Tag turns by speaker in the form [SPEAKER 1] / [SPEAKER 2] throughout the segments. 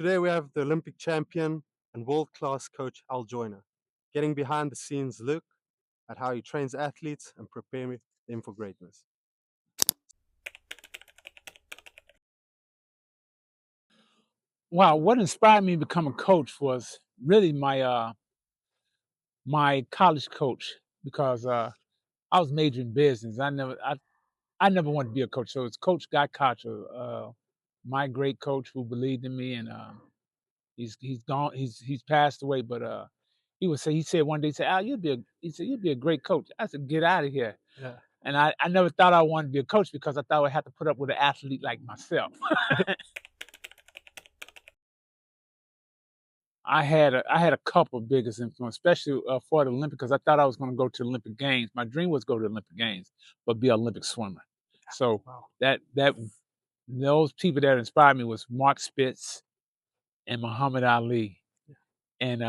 [SPEAKER 1] Today we have the Olympic champion and world-class coach Al Joyner, getting behind the scenes look at how he trains athletes and preparing them for greatness.
[SPEAKER 2] Wow, what inspired me to become a coach was really my college coach because I was majoring in business. I never wanted to be a coach. So it's Coach Guy Kocher, my great coach who believed in me, and he's gone. He's passed away, but he said one day, he said, Al, you'd be a great coach. I said, get out of here.
[SPEAKER 1] Yeah.
[SPEAKER 2] And I never thought I wanted to be a coach because I thought I'd have to put up with an athlete like myself. I had a couple of biggest influence, especially for the Olympics, because I thought I was going to go to the Olympic Games. My dream was to go to the Olympic Games, but be an Olympic swimmer. So
[SPEAKER 1] Wow.
[SPEAKER 2] that those people that inspired me was Mark Spitz and Muhammad Ali, and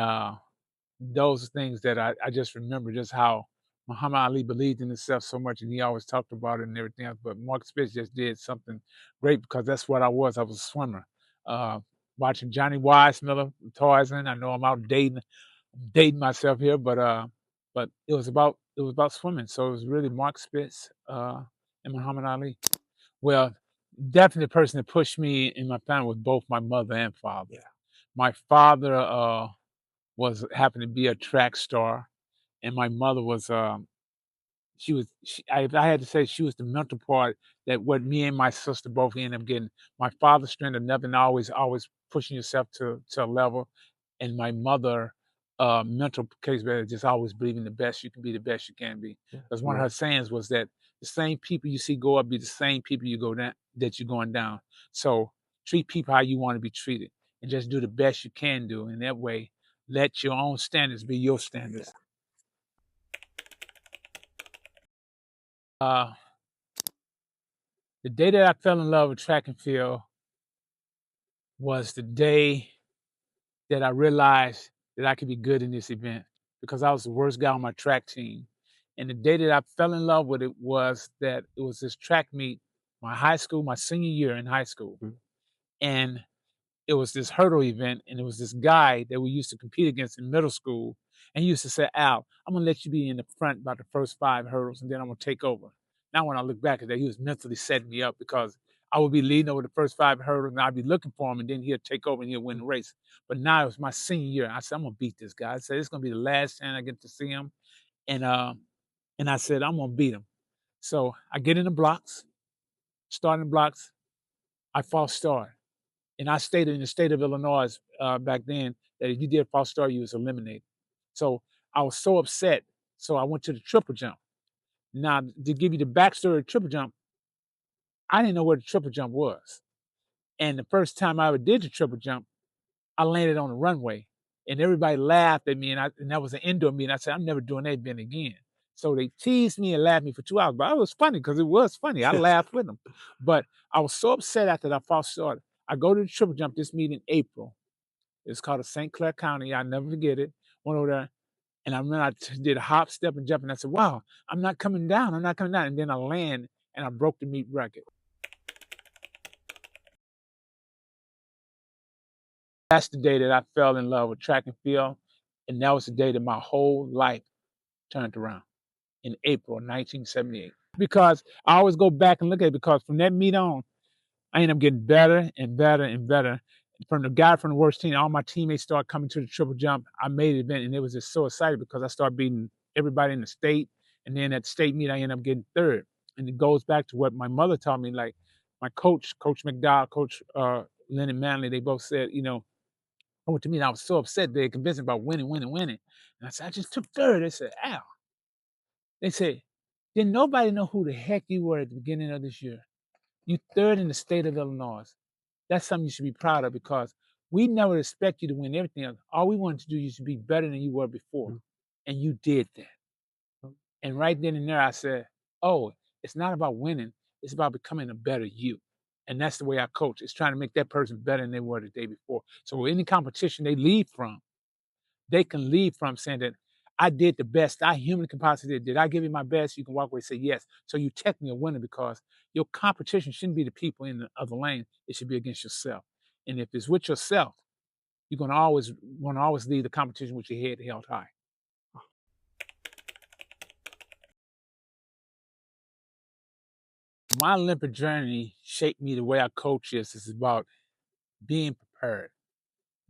[SPEAKER 2] those are things that I just remember, just how Muhammad Ali believed in himself so much, and he always talked about it and everything else. But Mark Spitz just did something great because that's what I was. I was a swimmer. Uh, Watching Johnny Weissmuller, Tarzan. I know I'm out dating myself here, but it was about swimming. So it was really Mark Spitz and Muhammad Ali. Well, definitely the person that pushed me in my family was both my mother and father.
[SPEAKER 1] Yeah.
[SPEAKER 2] My father was happened to be a track star, and my mother was if I had to say, she was the mental part that what me and my sister both ended up getting. My father's strength of nothing, always pushing yourself to a level, and my mother mental case better, just always believing the best you can be, the best you can be.
[SPEAKER 1] Yeah.
[SPEAKER 2] Because one of her sayings was that the same people you see go up be the same people you go down that you're going down. So treat people how you want to be treated, and just do the best you can do. And that way, let your own standards be your
[SPEAKER 1] Yeah.
[SPEAKER 2] standards. Uh, the day that I fell in love with track and field was the day that I realized that I could be good in this event, because I was the worst guy on my track team. And the day that I fell in love with it was that it was this track meet, my high school, my senior year in high school.
[SPEAKER 1] Mhm.
[SPEAKER 2] And it was this hurdle event, and it was this guy that we used to compete against in middle school. And he used to say, Al, I'm gonna let you be in the front about the first 5 hurdles, and then I'm gonna take over. Now, when I look back at that, he was mentally setting me up, because I would be leading over the first 5 hurdles, and I'd be looking for him, and then he'll take over and he'll win the race. But now it was my senior year. I said, I'm gonna beat this guy. I said, it's gonna be the last time I get to see him. And I said, I'm gonna beat him. So I get in the blocks, starting blocks, I false start. And I stated in the state of Illinois back then that if you did false start, you was eliminated. So I was so upset. So I went to the triple jump. Now, to give you the backstory of triple jump, I didn't know where the triple jump was. And the first time I ever did the triple jump, I landed on the runway, and everybody laughed at me. And that was an indoor meeting. I said, I'm never doing that event again. So they teased me and laughed at me for 2 hours. But it was funny, because it was funny. I laughed with them. But I was so upset after that false start. I go to the triple jump this meet in April. It's called a St. Clair County. I'll never forget it. Went over there, and I remember did a hop, step, and jump, and I said, wow, I'm not coming down. I'm not coming down. And then I land, and I broke the meet record. That's the day that I fell in love with track and field, and that was the day that my whole life turned around, in April 1978. Because I always go back and look at it, because from that meet on, I ended up getting better and better and better. From the guy from the worst team, all my teammates started coming to the triple jump. I made the event, and it was just so excited, because I started beating everybody in the state. And then at the state meet, I ended up getting third. And it goes back to what my mother taught me. Like my coach, Coach McDowell, Coach Lennon Manley, they both said, I went to meet, I was so upset. They convinced me about winning, winning, winning. And I said, I just took third. They said, Al. They said, didn't nobody know who the heck you were at the beginning of this year? You third in the state of Illinois. That's something you should be proud of, because we never expect you to win everything else. All we wanted to do is to be better than you were before.
[SPEAKER 1] Mhm.
[SPEAKER 2] And you did that.
[SPEAKER 1] Mhm.
[SPEAKER 2] And right then and there, I said, oh, it's not about winning. It's about becoming a better you. And that's the way I coach. It's trying to make that person better than they were the day before. So any competition they leave from, they can leave from saying that I did the best I humanly can possibly did. Did I give you my best? You can walk away and say yes. So you technically a winner, because your competition shouldn't be the people in the other lane. It should be against yourself. And if it's with yourself, you're gonna always leave the competition with your head held high. My Olympic journey shaped me the way I coach is about being prepared,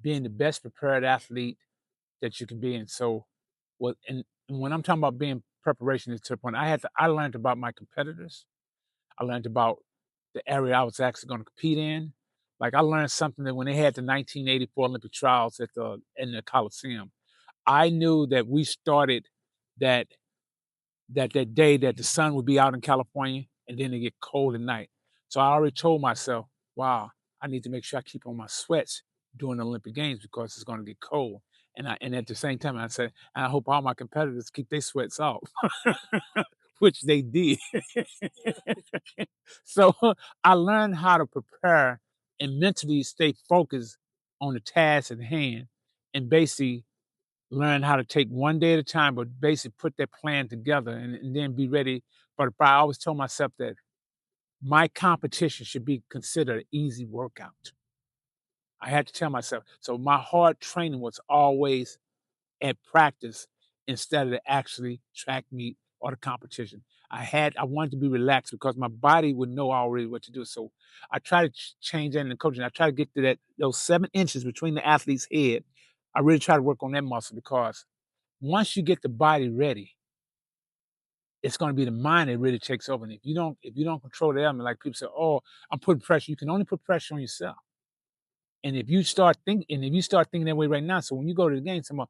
[SPEAKER 2] being the best prepared athlete that you can be. And so, what and when I'm talking about being preparation is to the point I learned about my competitors. I learned about the area I was actually going to compete in. Like I learned something that when they had the 1984 Olympic trials in the Coliseum, I knew that we started that that day that the sun would be out in California and then it get cold at night. So I already told myself, wow, I need to make sure I keep on my sweats during the Olympic Games because it's going to get cold. And at the same time, I said, and I hope all my competitors keep their sweats off, which they did. So I learned how to prepare and mentally stay focused on the task at hand and basically learn how to take one day at a time, but basically put that plan together and then be ready for the prize. I always told myself that my competition should be considered an easy workout. I had to tell myself. So my hard training was always at practice instead of the actually track meet or the competition. I wanted to be relaxed because my body would know already what to do. So I try to change that in the coaching. I try to get to those 7 inches between the athlete's head. I really try to work on that muscle because once you get the body ready, it's going to be the mind that really takes over. And if you don't control the element, like people say, "Oh, I'm putting pressure," you can only put pressure on yourself. And if you start thinking that way right now, so when you go to the game, someone,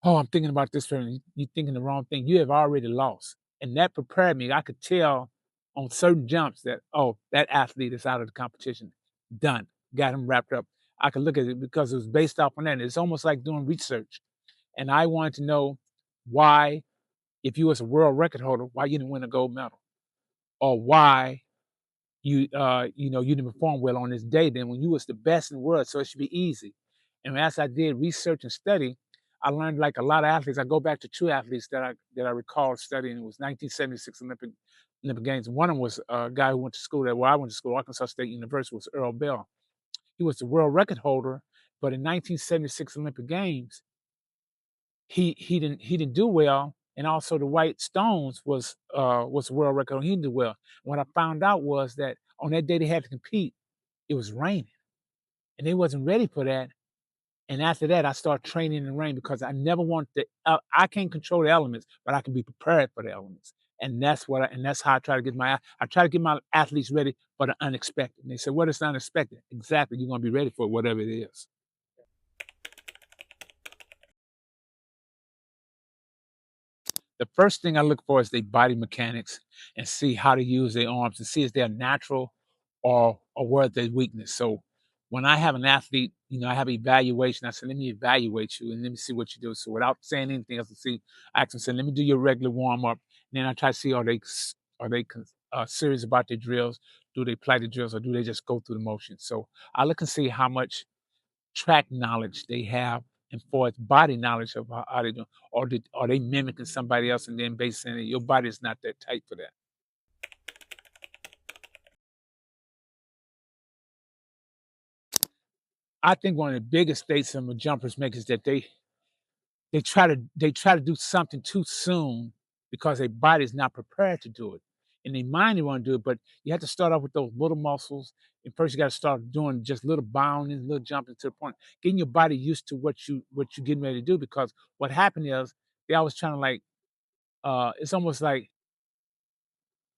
[SPEAKER 2] "Oh, I'm thinking about this," and you're thinking the wrong thing. You have already lost, and that prepared me. I could tell on certain jumps that, oh, that athlete is out of the competition. Done. Got him wrapped up. I could look at it because it was based off on that. It's almost like doing research, and I wanted to know why, if you was a world record holder, why you didn't win a gold medal, or why you didn't perform well on this day. Then when you was the best in the world, so it should be easy. And as I did research and study, I learned like a lot of athletes. I go back to two athletes that I recall studying. It was 1976 Olympic Games. One of them was a guy who went to school where I went to school, Arkansas State University, was Earl Bell. He was the world record holder, but in 1976 Olympic Games, he didn't do well, and also the White Stones was the world record. He didn't do well. What I found out was that on that day they had to compete, it was raining, and they wasn't ready for that. And after that, I started training in the rain because I never want the. I can't control the elements, but I can be prepared for the elements, and that's how I try to get I try to get my athletes ready for the unexpected. And they say, "What is the unexpected?" Exactly, you're gonna be ready for whatever it is. The first thing I look for is their body mechanics and see how to use their arms and see if they're natural or where their weakness. So when I have an athlete, I have evaluation. I say, let me evaluate you and let me see what you do. So without saying anything else, I ask them, say, let me do your regular warm up. And then I try to see are they serious about their drills? Do they play the drills or do they just go through the motions? So I look and see how much track knowledge they have and for its body knowledge of how they doing, are they mimicking somebody else and then basing it, your body is not that tight for that. I think one of the biggest mistakes some of the jumpers make is that they try to do something too soon because their body's not prepared to do it. In their mind they want to do it, but you have to start off with those little muscles. And first you got to start doing just little bounding, little jumping to the point, getting your body used to what you're getting ready to do. Because what happened is they always trying to like it's almost like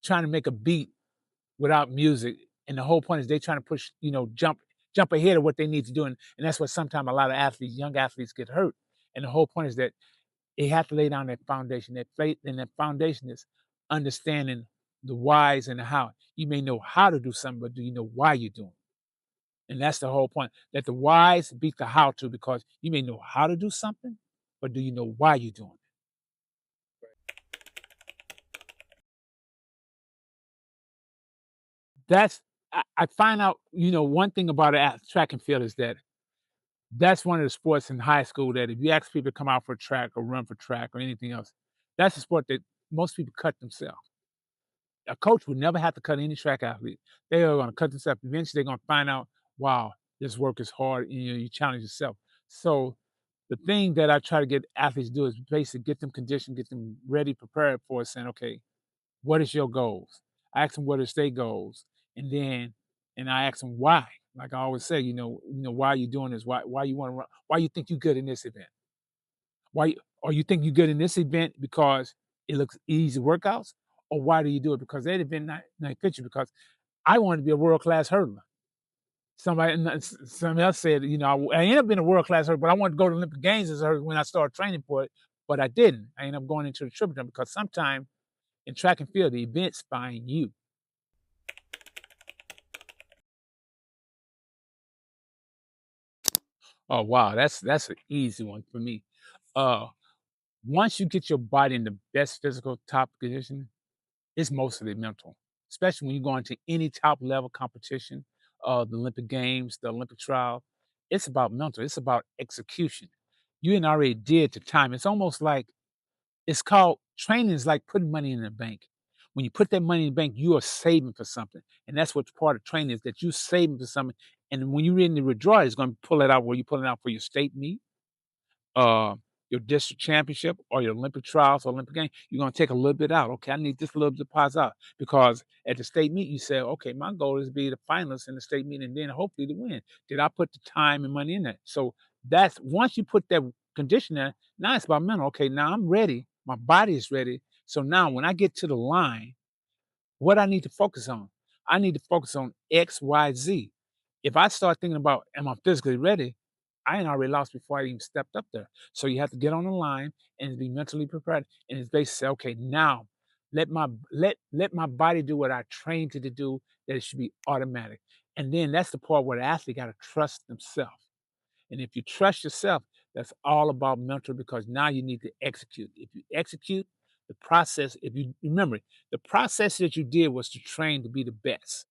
[SPEAKER 2] trying to make a beat without music. And the whole point is they trying to push, jump ahead of what they need to do. And that's what sometimes a lot of athletes, young athletes get hurt. And the whole point is that they have to lay down that foundation. That faith and that foundation is understanding the whys and the how. You may know how to do something, but do you know why you're doing it? And that's the whole point. That the whys beat the how to because you may know how to do something, but do you know why you're doing it? That's I find out, one thing about track and field is that that's one of the sports in high school that if you ask people to come out for track or run for track or anything else, that's a sport that most people cut themselves. A coach would never have to cut any track athlete. They are going to cut themselves. Eventually, they're going to find out, wow, this work is hard. And, you challenge yourself. So the thing that I try to get athletes to do is basically get them conditioned, get them ready, prepared for saying, okay, what is your goals? I ask them what is their goals, and then I ask them why. Like I always say, why are you doing this? Why you want to run? Why you think you're good in this event? Why or you think you're good in this event because it looks easy workouts, or why do you do it because that event not fit you? Because I want to be a world class hurdler. Somebody else said, I ended up being a world class hurdler, but I wanted to go to Olympic Games as a hurdler when I started training for it, but I didn't. I ended up going into the triple jump because sometimes in track and field, the events find you. Oh wow, that's an easy one for me. Uh, Once you get your body in the best physical top condition, it's mostly mental, especially when you go into any top level competition, the Olympic Games, the Olympic trial. It's about mental. It's about execution. You ain't already did the time. It's almost like it's called training is like putting money in the bank. When you put that money in the bank, you are saving for something, and that's what part of training is that you're saving for something. And when you're ready to withdraw, it's going to pull it out where you pull it out for your state meet, uh, your district championship or your Olympic trials or Olympic game, you're gonna take a little bit out. Okay, I need this little deposit out because at the state meet you say, okay, my goal is to be the finalist in the state meet and then hopefully to win. Did I put the time and money in that? So that's once you put that condition there, now it's about mental. Okay, now I'm ready. My body is ready. So now when I get to the line, what I need to focus on? I need to focus on X, Y, Z. If I start thinking about am I physically ready, I ain't already lost before I even stepped up there. So you have to get on the line and be mentally prepared. And it's basically say, okay, now let my body do what I trained it to do, that it should be automatic. And then that's the part where the athlete got to trust themselves. And if you trust yourself, that's all about mental because now you need to execute. If you execute the process, if you remember, the process that you did was to train to be the best.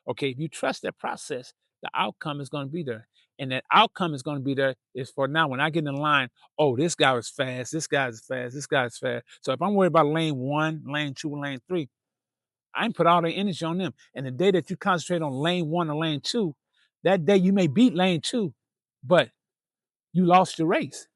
[SPEAKER 2] Okay, if you trust that process, the outcome is going to be there. And that outcome is going to be there is for now. When I get in line, oh, this guy was fast, this guy's fast, this guy's fast. So if I'm worried about lane one, lane two, and lane three, I can put all the energy on them. And the day that you concentrate on lane one or lane two, that day you may beat lane two, but you lost your race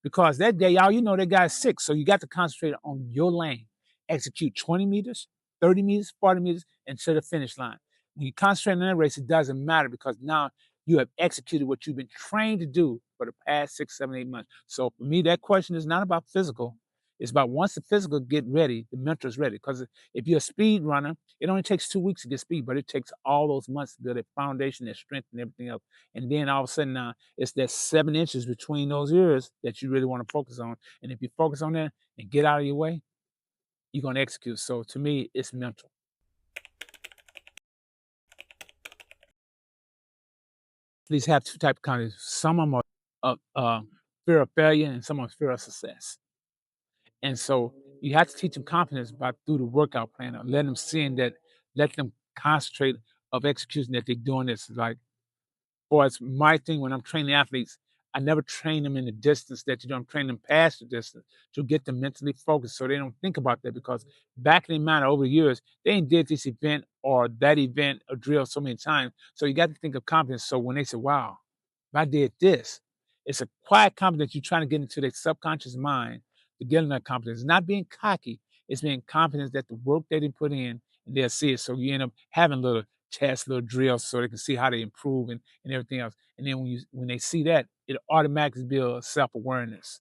[SPEAKER 2] because that day, y'all, that guy's sick. So you got to concentrate on your lane, execute 20 meters, 30 meters, 40 meters, and to the finish line. When you concentrate on that race, it doesn't matter because now you have executed what you've been trained to do for the past 6, 7, 8 months. So for me, that question is not about physical. It's about once the physical get ready, the mental is ready. Because if you're a speed runner, it only takes 2 weeks to get speed, but it takes all those months to build a foundation, that strength, and everything else. And then all of a sudden now it's that 7 inches between those ears that you really want to focus on. And if you focus on that and get out of your way, you're going to execute. So to me, it's mental. These have two type of confidence. Some of them are fear of failure and some are fear of success. And so you have to teach them confidence by through the workout plan, or let them see that, let them concentrate of execution that they're doing this. Like, or it's my thing when I'm training athletes, I never train them in the distance that I'm training them past the distance to get them mentally focused so they don't think about that because back in their mind over the years, they ain't did this event or that event or drill so many times. So you got to think of confidence. So when they say, wow, if I did this, it's a quiet confidence you're trying to get into their subconscious mind to get in that confidence. It's not being cocky, it's being confident that the work they didn't put in and they'll see it. So you end up having little tests, little drills so they can see how they improve and everything else. And then when they see that, it automatically builds self-awareness.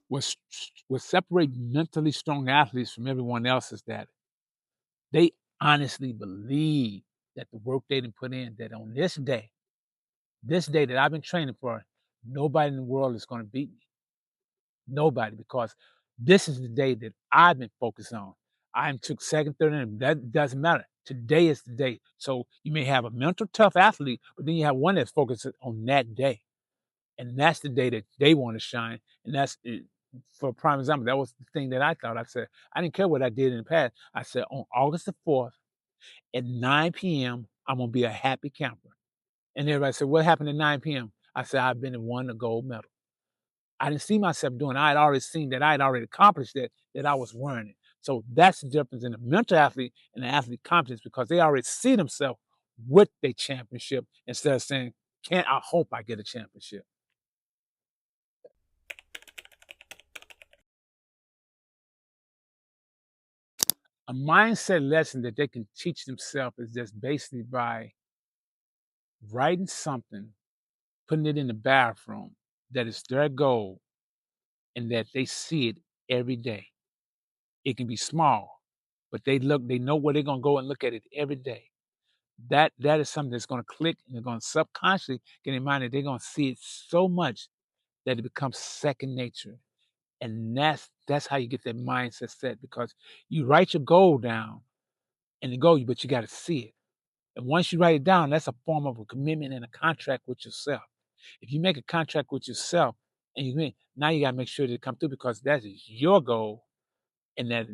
[SPEAKER 2] What what separate mentally strong athletes from everyone else is that they honestly believe that the work they didn't put in, that on this day that I've been training for, nobody in the world is going to beat me. Nobody, because this is the day that I've been focused on. I took second, third, and that doesn't matter. Today is the day. So you may have a mental tough athlete, but then you have one that's focused on that day. And that's the day that they want to shine. And that's for prime example, that was the thing that I thought. I said, I didn't care what I did in the past. I said, on August the 4th at 9 p.m., I'm going to be a happy camper. And everybody said, what happened at 9 p.m.? I said, I've been and won the gold medal. I didn't see myself doing it. I had already seen that I had already accomplished that I was wearing it. So that's the difference in the mental athlete and the athlete confidence because they already see themselves with a championship instead of saying, "Can't I hope I get a championship?" A mindset lesson that they can teach themselves is just basically by writing something, putting it in the bathroom that is their goal and that they see it every day. It can be small, but they know where they're gonna go and look at it every day. That is something that's gonna click and they're gonna subconsciously get in mind that they're gonna see it so much that it becomes second nature. And that's how you get that mindset set because you write your goal down and the goal, but you got to see it. And once you write it down, that's a form of a commitment and a contract with yourself. If you make a contract with yourself and you mean now you got to make sure that it come through because that is your goal that's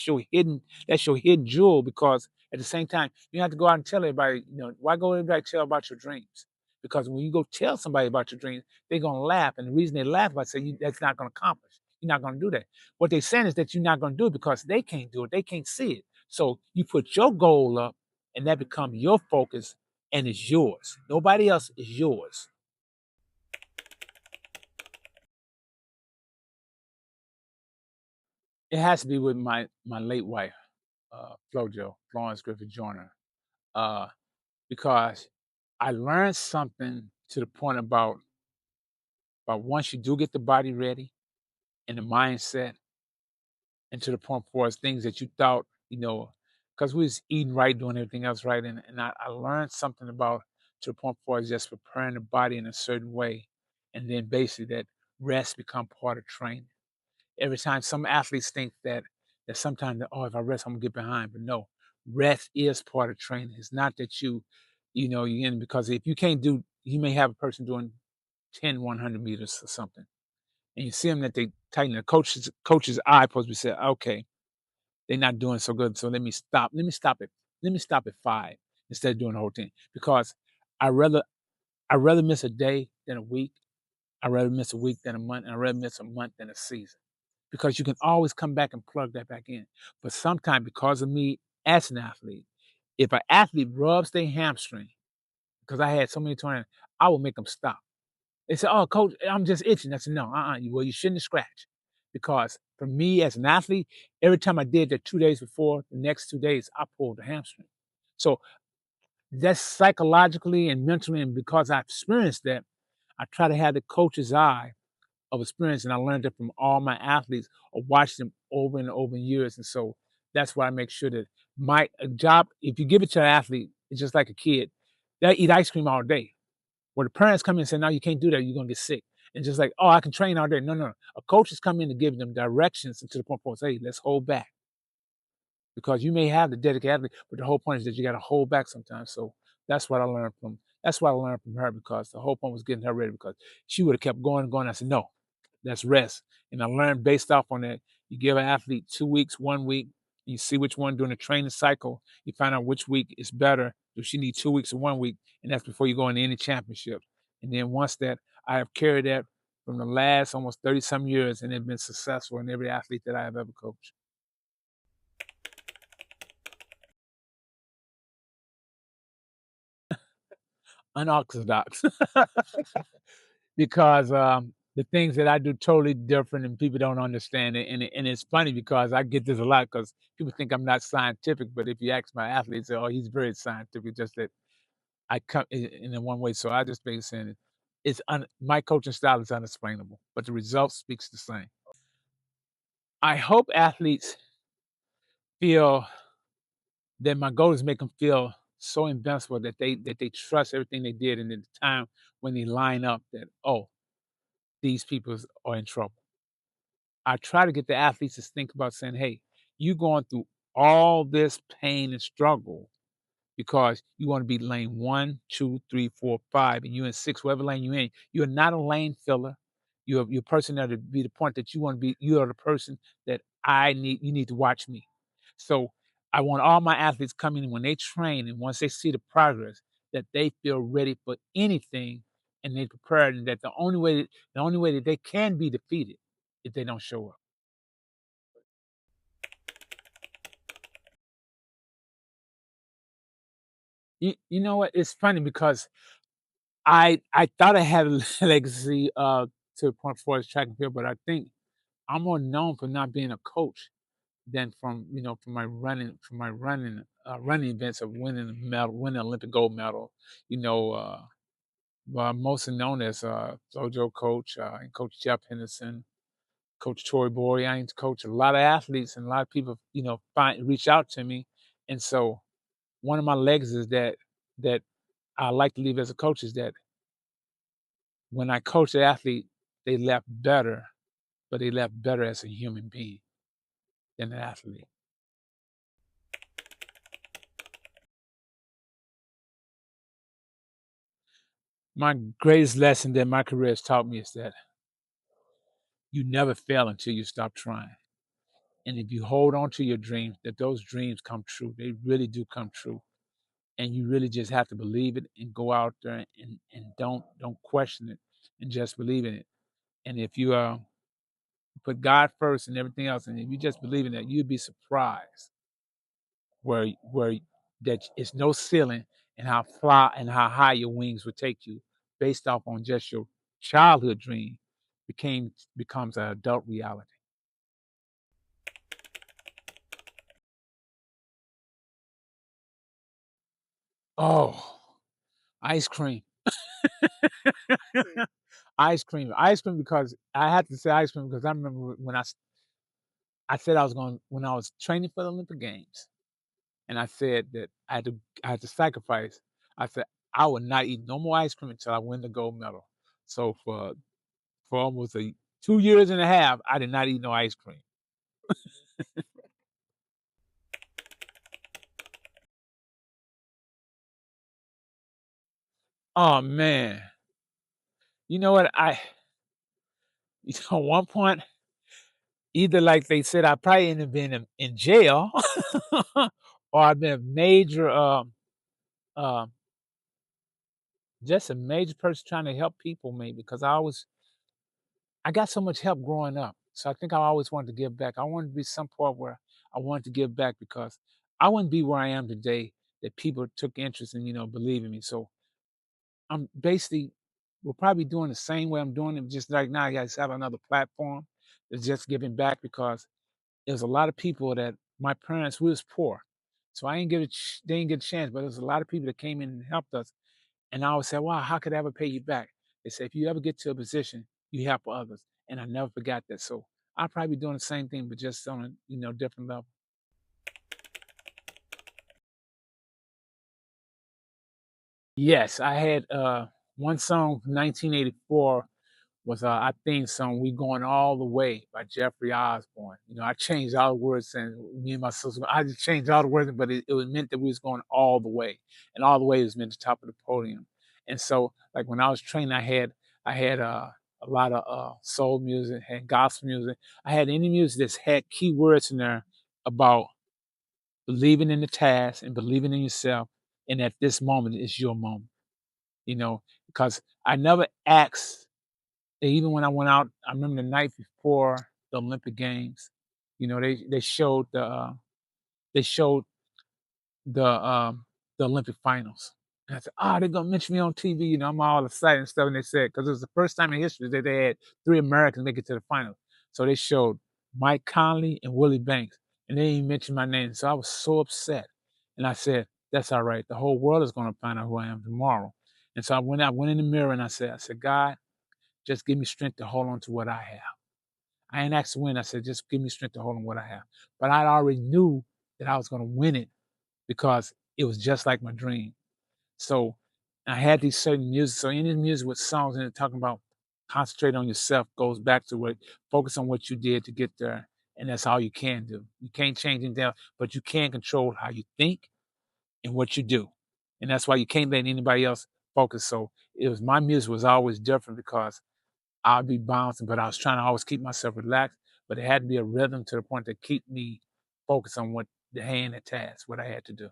[SPEAKER 2] your hidden jewel because at the same time you have to go out and tell everybody, why go everybody tell about your dreams? Because when you go tell somebody about your dreams, they're gonna laugh. And the reason they laugh, I say that's not gonna accomplish. You're not gonna do that. What they're saying is that you're not gonna do it because they can't do it, they can't see it. So you put your goal up and that becomes your focus and it's yours. Nobody else is yours. It has to be with my late wife, Flojo, Florence Griffith Joyner. Uh, because I learned something to the point about once you do get the body ready and the mindset, and to the point for us things that you thought, because we was eating right, doing everything else right, and I learned something about to the point for us just preparing the body in a certain way, and then basically that rest become part of training. Every time some athletes think that sometimes oh if I rest I'm gonna get behind, but no, rest is part of training. It's not that you in because if you can't do you may have a person doing 10 100 meters or something and you see them that they tighten the coach's eye supposed to be saying okay they're not doing so good so let me stop at 5 instead of doing the whole thing because I rather I rather miss a day than a week. I rather miss a week than a month, and I rather miss a month than a season because you can always come back and plug that back in. But sometimes, because of me as an athlete, if an athlete rubs their hamstring, because I had so many tournaments, I will make them stop. They say, "Oh, coach, I'm just itching." I said, "No, well, you shouldn't scratch." Because for me as an athlete, every time I did that 2 days before, the next 2 days, I pulled the hamstring. So that's psychologically and mentally, and because I've experienced that, I try to have the coach's eye of experience, and I learned it from all my athletes or watched them over and over years. And so that's why I make sure that my job, if you give it to an athlete, it's just like a kid. They eat ice cream all day. Where the parents come in and say, no, you can't do that, you're gonna get sick. And just like, oh, I can train all day. No, no. A coach is coming in to give them directions and to the point where say, hey, let's hold back because you may have the dedicated athlete, but the whole point is that you got to hold back sometimes. So that's what I learned from. That's what I learned from her because the whole point was getting her ready because she would have kept going and going. I said, no, that's rest. And I learned based off on that. You give an athlete 2 weeks, 1 week, you see which one during the training cycle. You find out which week is better. Do she need 2 weeks or 1 week? And that's before you go into any championship. And then once that, I have carried that from the last almost 30 some years and have been successful in every athlete that I have ever coached. Unorthodox because the things that I do totally different and people don't understand it. And it's funny because I get this a lot because people think I'm not scientific, but if you ask my athletes, say, oh, he's very scientific, just that I come in one way. So I just basically saying it. My coaching style is unexplainable, but the result speaks the same. I hope athletes feel that my goal is make them feel so invincible that they trust everything they did and at the time when they line up that, oh, these people are in trouble. I try to get the athletes to think about saying, hey, you going through all this pain and struggle because you want to be lane 1, 2, 3, 4, 5, and you're in 6, whatever lane you're in. You're not a lane filler. You're a person that to be the point that you want to be. You are the person that you need to watch me. So I want all my athletes coming in when they train and once they see the progress that they feel ready for anything and they prepared and that the only way that they can be defeated if they don't show up. You know what? It's funny because I thought I had a legacy to the point for track and field, but I think I'm more known for not being a coach than from from my running events of winning a medal, winning an Olympic gold medal. You know, well, I'm mostly known as Dojo coach and Coach Jeff Henderson, Coach Troy Bory. I ain't coach a lot of athletes, and a lot of people reach out to me, and so one of my legacies that I like to leave as a coach is that when I coach the athlete, they left better, but they left better as a human being than an athlete. My greatest lesson that my career has taught me is that you never fail until you stop trying. And if you hold on to your dreams, that those dreams come true. They really do come true. And you really just have to believe it and go out there and don't question it and just believe in it. And if you put God first and everything else, and if you just believe in that, you'd be surprised where that it's no ceiling and how high your wings would take you based off on just your childhood dream becomes an adult reality. Oh, ice cream. Ice cream because I had to say ice cream because I remember when I said I was going when I was training for the Olympic Games, and I said that I had to sacrifice. I said I would not eat no more ice cream until I win the gold medal. So for almost a 2 years and a half, I did not eat no ice cream. Oh man, you know what? One point, either like they said, I probably ended up being in jail, or I've been a major, uh, just a major person trying to help people, maybe because I got so much help growing up, so I think I always wanted to give back. I wanted to be some part where I wanted to give back because I wouldn't be where I am today that people took interest in, believe in me. So I'm basically we're probably doing the same way I'm doing it, just like now I guys have another platform that's just giving back because there's a lot of people that my parents we was poor. So I ain't they didn't get a chance, but there's a lot of people that came in and helped us. And I always say, wow, how could I ever pay you back? They say, if you ever get to a position, you help others. And I never forgot that. So I'll probably be doing the same thing, but just on a different level. Yes, I had one song, 1984, was our theme song, "We Going All the Way" by Jeffrey Osborne. I changed all the words, and me and my sister, I just changed all the words, but it was meant that we was going all the way, and all the way was meant the top of the podium. And so, like when I was training, I had a lot of soul music, had gospel music. I had any music that's had key words in there about believing in the task and believing in yourself, and at this moment, it's your moment. Because I never asked even when I went out, I remember the night before the Olympic Games, they showed they showed the Olympic finals. And I said, they're gonna mention me on TV. I'm all excited and stuff. And they said, because it was the first time in history that they had three Americans make it to the final. So they showed Mike Conley and Willie Banks, and they didn't mention my name. So I was so upset. And I said, that's all right. The whole world is gonna find out who I am tomorrow. And so I went in the mirror and I said, God, just give me strength to hold on to what I have. I ain't asked to win. I said, just give me strength to hold on what I have. But I already knew that I was going to win it because it was just like my dream. So I had these certain music. So any music with songs in it talking about concentrate on yourself goes back to what focus on what you did to get there. And that's all you can do. You can't change anything else, but you can control how you think and what you do. And that's why you can't let anybody else focus. So my music was always different because I'd be bouncing, but I was trying to always keep myself relaxed. But it had to be a rhythm to the point to keep me focused on what the hand at task, what I had to do.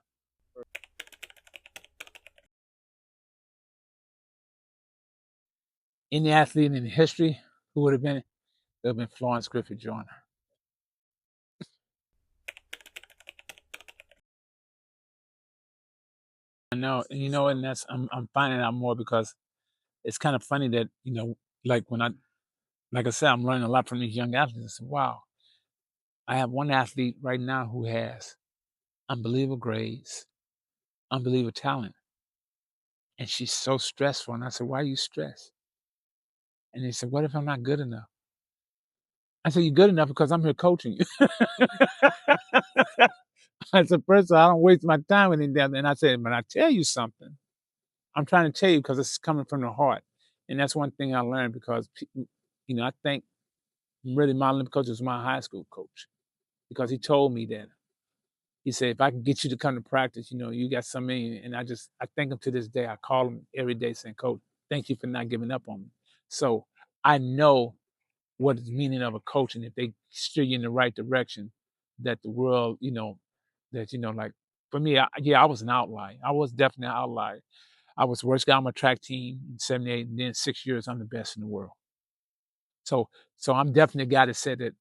[SPEAKER 2] Any athlete in history who would have been it would have been Florence Griffith Joyner. I know, and that's I'm finding out more because it's kind of funny that, like when like I said, I'm learning a lot from these young athletes. I said, wow, I have one athlete right now who has unbelievable grades, unbelievable talent, and she's so stressful. And I said, why are you stressed? And they said, what if I'm not good enough? I said, you're good enough because I'm here coaching you. I said, first of all, I don't waste my time with anything. And I said, but I tell you something. I'm trying to tell you because it's coming from the heart. And that's one thing I learned because, I think really my Olympic coach was my high school coach because he told me that. He said, if I can get you to come to practice, you got something in you. And I thank him to this day. I call him every day saying, Coach, thank you for not giving up on me. So I know what is the meaning of a coach. And if they steer you in the right direction, that the world, like for me, I was an outlier. I was definitely an outlier. I was the worst guy on my track team in 78, and then 6 years, I'm the best in the world. So, so I'm definitely a guy that said that,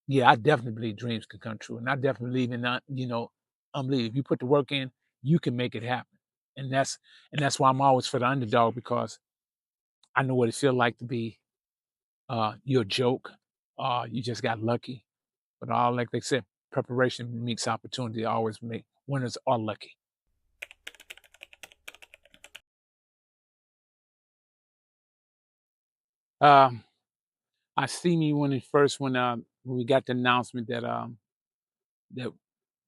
[SPEAKER 2] yeah, I definitely believe dreams can come true. And I definitely believe in that, unbelief. If you put the work in, you can make it happen. And that's why I'm always for the underdog because I know what it feels like to be you're a joke. You just got lucky. But all like they said, preparation meets opportunity always make winners are lucky. Um, I see me when we got the announcement that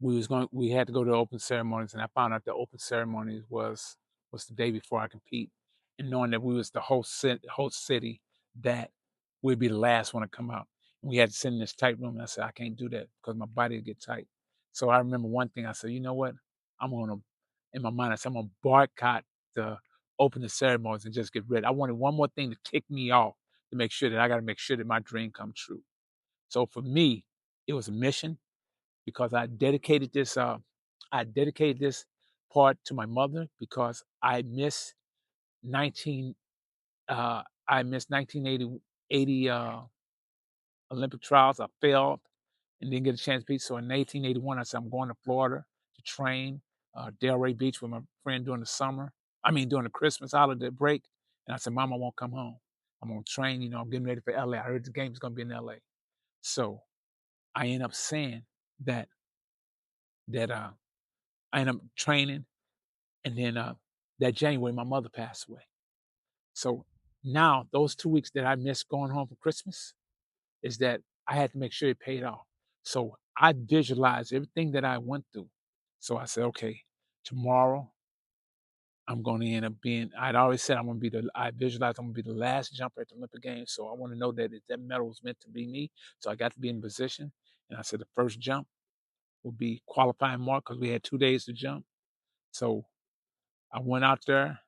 [SPEAKER 2] we had to go to open ceremonies, and I found out the open ceremonies was the day before I compete, and knowing that we was the host city, that we'd be the last one to come out. And we had to sit in this tight room, and I said I can't do that because my body would get tight. So I remember one thing I said, you know what? I'm gonna in my mind I said I'm gonna boycott the open the ceremonies and just get ready. I wanted one more thing to kick me off to make sure that I got to make sure that my dream come true. So for me, it was a mission because I dedicated this part to my mother because 19 I missed 1980 Olympic trials. I failed and didn't get a chance to beat. So in 1881, I said I'm going to Florida to train Delray Beach with my friend during the summer. I mean during the Christmas holiday break. And I said, Mom, I won't come home. I'm gonna train. I'm getting ready for LA. I heard the game's gonna be in LA. So I end up saying that that I end up training. And then that January, my mother passed away. So now those 2 weeks that I missed going home for Christmas is that I had to make sure it paid off. So I visualized everything that I went through. So I said, okay, tomorrow I'm going to end up being, I'd always said I visualized I'm going to be the last jumper at the Olympic Games. So I want to know that if that medal was meant to be me. So I got to be in position. And I said the first jump would be qualifying mark because we had 2 days to jump. So I went out there.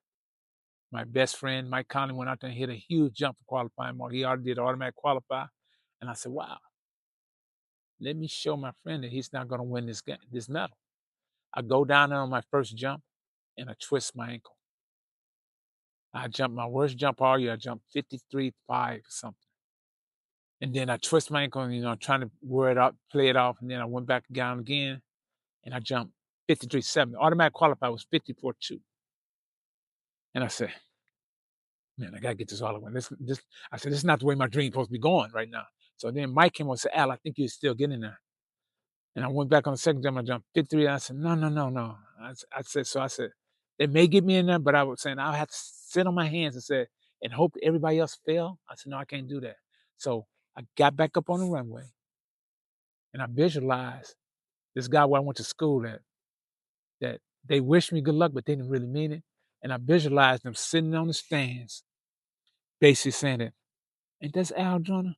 [SPEAKER 2] My best friend, Mike Conley, went out there and hit a huge jump for qualifying mark. He already did automatic qualify. And I said, wow, let me show my friend that he's not going to win this medal. I go down there on my first jump and I twist my ankle. I jumped my worst jump all year. I jumped 53.5 or something. And then I twist my ankle and, trying to wear it up, play it off. And then I went back down again and I jumped 53.7. Automatic qualify was 54.2. And I said, man, I gotta get this all the way. I said, this is not the way my dream's supposed to be going right now. So then Mike came on and said, Al, I think you're still getting there. And I went back on the second jump, I jumped 53. And I said, no, no, no, no. I said, they may get me in there, but I was saying I'll have to sit on my hands and say, and hope everybody else fail. I said, no, I can't do that. So I got back up on the runway and I visualized this guy where I went to school that they wished me good luck, but they didn't really mean it. And I visualized them sitting on the stands, basically saying that, ain't that's Al Joyner?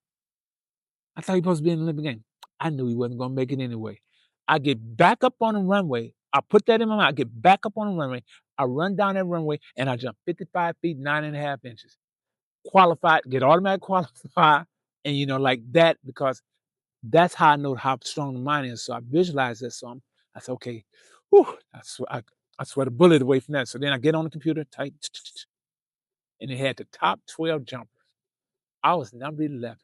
[SPEAKER 2] I thought he was supposed to be in the Olympic game. I knew he wasn't gonna make it anyway. I get back up on the runway. I put that in my mind. I get back up on the runway. I run down that runway and I jump 55 feet, 9.5 inches. Qualified, get automatic qualified, and like that, because that's how I know how strong the mind is. So I visualize that. So I said, okay, whew, I sweat a bullet away from that. So then I get on the computer, type, and it had the top 12 jumpers. I was number 11.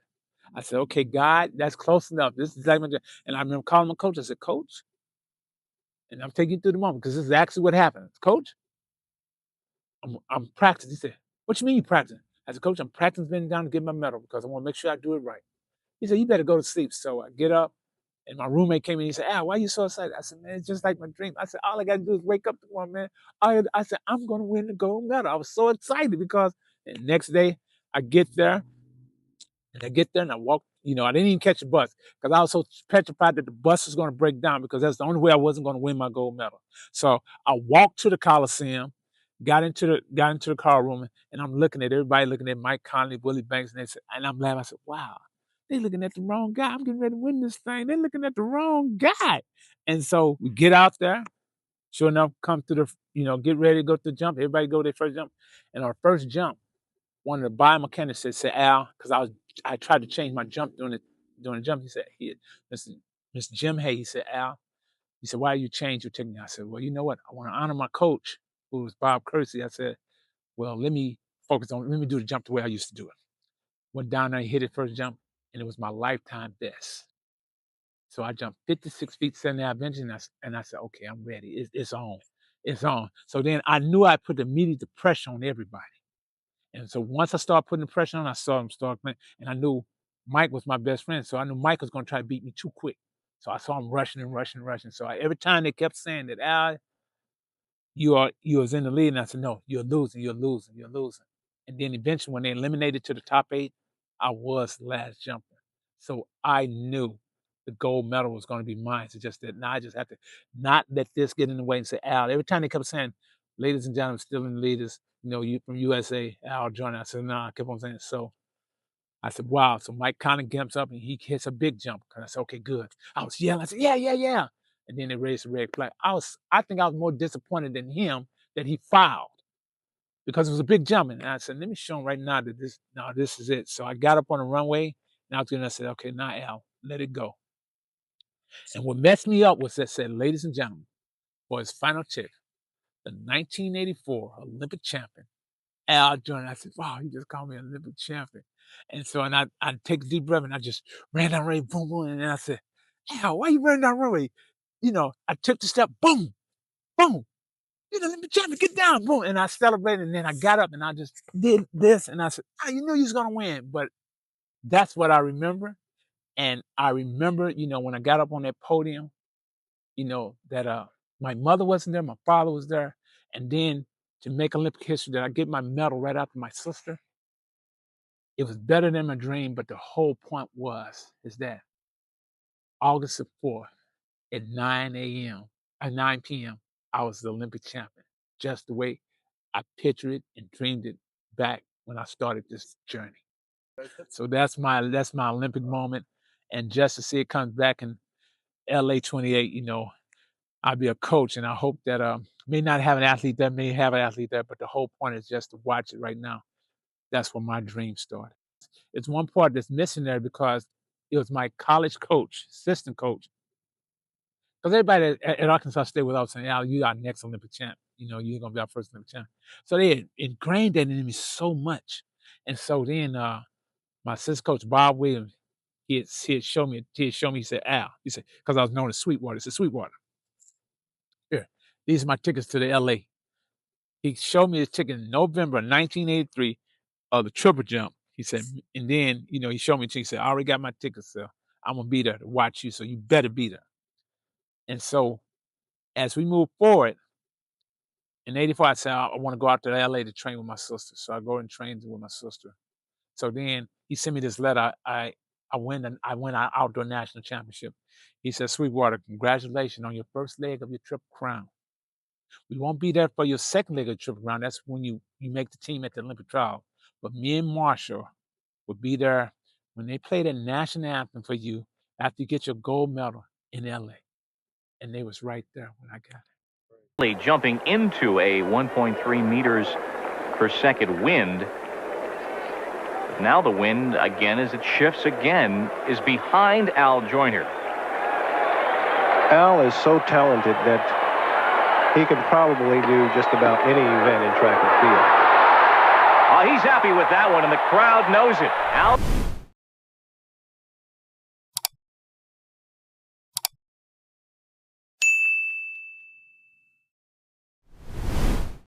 [SPEAKER 2] I said, okay, God, that's close enough. This is exactly my. And I remember calling my coach. I said, Coach, and I'm taking you through the moment because this is actually what happened. Coach, I'm practicing. He said, what you mean you practicing? I said, Coach, I'm practicing bending down to get my medal because I want to make sure I do it right. He said, you better go to sleep. So I get up, and my roommate came in. He said, Al, why are you so excited? I said, man, it's just like my dream. I said, all I got to do is wake up tomorrow, man. I said, I'm going to win the gold medal. I was so excited because the next day I get there, and I get there and I walk, I didn't even catch the bus because I was so petrified that the bus was going to break down because that's the only way I wasn't going to win my gold medal. So I walked to the Coliseum, got into the car room, and I'm looking at everybody, looking at Mike Conley, Willie Banks, and I'm laughing. I said, wow, they looking at the wrong guy. I'm getting ready to win this thing. They're looking at the wrong guy. And so we get out there. Sure enough, come to the, get ready to go to the jump. Everybody go to their first jump. And our first jump, one of the biomechanics said, Al, because I tried to change my jump during the jump. He said, Mr. Jim Hay, he said, Al, he said, why you change your technique? I said, well, you know what? I want to honor my coach, who was Bob Kersey. I said, well, let me do the jump the way I used to do it. Went down there, hit it first jump, and it was my lifetime best. So I jumped 56 feet, 7.5 inches, and I said, okay, I'm ready. It's on. It's on. So then I knew I put immediate pressure on everybody. And so once I started putting the pressure on, I saw him start playing, and I knew Mike was my best friend. So I knew Mike was going to try to beat me too quick. So I saw him rushing and rushing and rushing. So every time they kept saying that, Al, you was in the lead, and I said, no, you're losing. And then eventually when they eliminated to the top 8, I was the last jumper. So I knew the gold medal was going to be mine. So just that now I just have to not let this get in the way and say, Al, every time they kept saying, ladies and gentlemen, still in the leaders, you from USA, Al Joyner. I said, no, I kept on saying, so I said, wow. So Mike kind of jumps up and he hits a big jump. And I said, okay, good. I was yelling. I said, yeah. And then they raised the red flag. I think I was more disappointed than him that he fouled because it was a big jump. And I said, let me show him right now that this is it. So I got up on the runway and I said, okay, now Al, let it go. And what messed me up was that said, ladies and gentlemen, for his final check, the 1984 Olympic champion, Al Joyner. I said, wow, he just called me an Olympic champion. And so, and I take a deep breath and I just ran down runway, boom, boom. And then I said, Al, why you running down runway? I took the step, boom, boom. You're the Olympic champion, get down, boom. And I celebrated and then I got up and I just did this. And I said, you knew you was going to win. But that's what I remember. And I remember, when I got up on that podium, that my mother wasn't there, my father was there. And then to make Olympic history, that I get my medal right after my sister. It was better than my dream, but the whole point is that August the 4th at 9 p.m., I was the Olympic champion, just the way I pictured it and dreamed it back when I started this journey. So that's my Olympic moment. And just to see it come back in LA 28, I'll be a coach, and I hope that may not have an athlete there, may have an athlete there, but the whole point is just to watch it right now. That's where my dream started. It's one part that's missing there because it was my college coach, assistant coach. Because everybody at Arkansas State was always saying, Al, you are next Olympic champ. You're going to be our first Olympic champ. So they had ingrained that in me so much. And so then my assistant coach, Bob Williams, he had shown me, he said, Al, he said, because I was known as Sweetwater. He said, Sweetwater, here, these are my tickets to the LA. He showed me his ticket in November 1983 of the triple jump. He said, and then, he showed me, he said, I already got my tickets, so I'm going to be there to watch you, so you better be there. And so as we move forward, in 84, I said, I want to go out to LA to train with my sister. So I go and train with my sister. So then he sent me this letter. I went an outdoor national championship. He said, Sweetwater, congratulations on your first leg of your triple crown. We won't be there for your second leg of the triple crown. That's when you make the team at the Olympic trial. But me and Marshall will be there when they play the national anthem for you after you get your gold medal in LA. And they was right there when I got it.
[SPEAKER 3] Jumping into a 1.3 meters per second wind. Now the wind, again, as it shifts again, is behind Al Joyner.
[SPEAKER 4] Al is so talented that he can probably do just about any event in track and field.
[SPEAKER 3] He's happy with that one, and the crowd knows it. Al